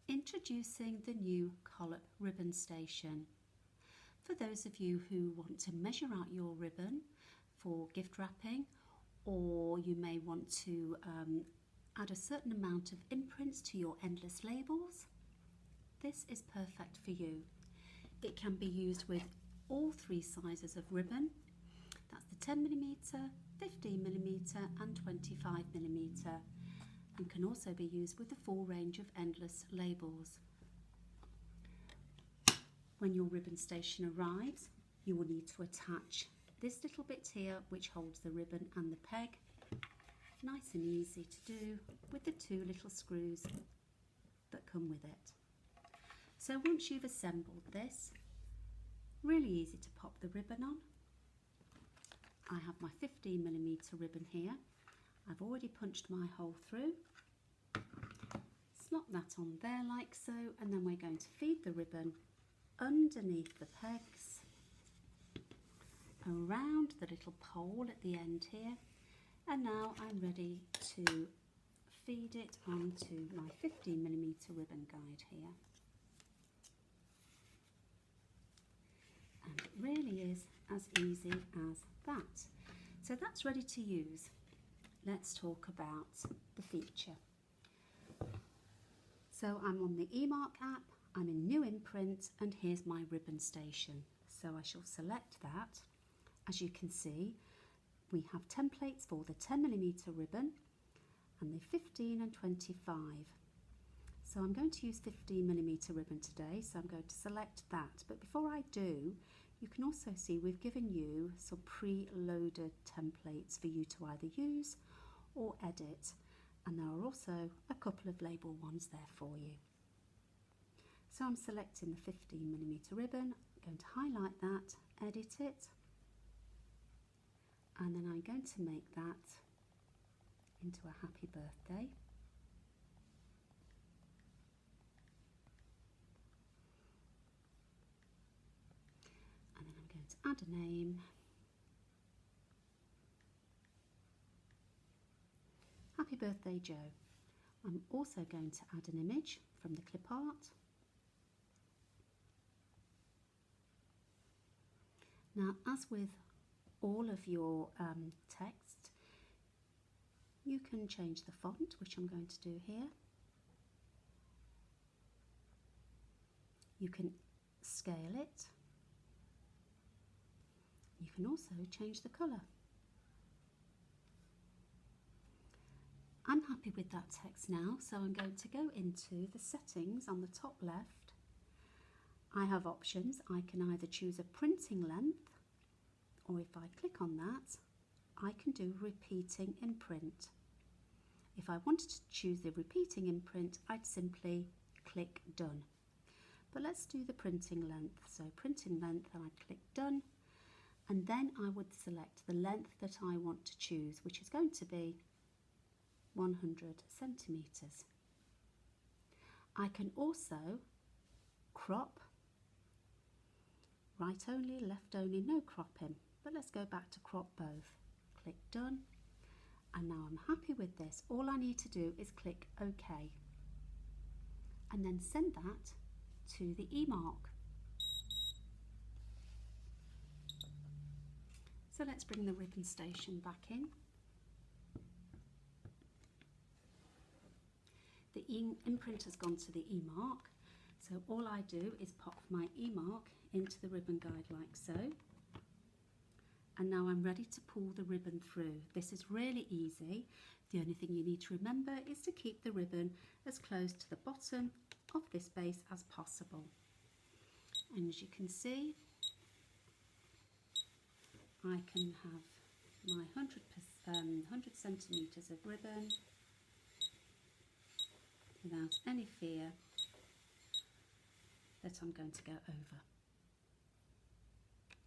Introducing the new COLOP ribbon station. For those of you who want to measure out your ribbon for gift wrapping, or you may want to add a certain amount of imprints to your endless labels, this is perfect for you. It can be used with all three sizes of ribbon. That's the 10mm, 15mm and 25mm, and can also be used with the full range of endless labels. When your ribbon station arrives, you will need to attach this little bit here which holds the ribbon and the peg. Nice and easy to do with the two little screws that come with it. So once you've assembled this, really easy to pop the ribbon on. I have my 15mm ribbon here. I've already punched my hole through. Slot that on there like so, and then we're going to feed the ribbon underneath the pegs, around the little pole at the end here, and now I'm ready to feed it onto my 15mm ribbon guide here. And it really is as easy as that. So that's ready to use. Let's talk about the feature. So I'm on the eMark app, I'm in New Imprint, and here's my ribbon station. So I shall select that. As you can see, we have templates for the 10mm ribbon and the 15 and 25. So I'm going to use 15mm ribbon today, so I'm going to select that. But before I do, you can also see we've given you some pre-loaded templates for you to either use or edit. And there are also a couple of label ones there for you. So I'm selecting the 15mm ribbon, I'm going to highlight that, edit it, and then I'm going to make that into a happy birthday. And then I'm going to add a name. Happy birthday, Joe. I'm also going to add an image from the clip art. Now, as with all of your text, you can change the font, which I'm going to do here. You can scale it. You can also change the colour. I'm happy with that text now, so I'm going to go into the settings on the top left. I have options. I can either choose a printing length, or if I click on that, I can do repeating imprint. If I wanted to choose the repeating imprint, I'd simply click done. But let's do the printing length. So printing length, and I'd click done, and then I would select the length that I want to choose, which is going to be 100 centimetres. I can also crop, right only, left only, no cropping, but let's go back to crop both. Click done, and now I'm happy with this. All I need to do is click OK, and then send that to the eMark. So let's bring the ribbon station back in. The imprint has gone to the eMark, so all I do is pop my eMark into the ribbon guide like so, and now I'm ready to pull the ribbon through. This is really easy. The only thing you need to remember is to keep the ribbon as close to the bottom of this base as possible. And as you can see, I can have my 100 centimetres of ribbon without any fear that I'm going to go over.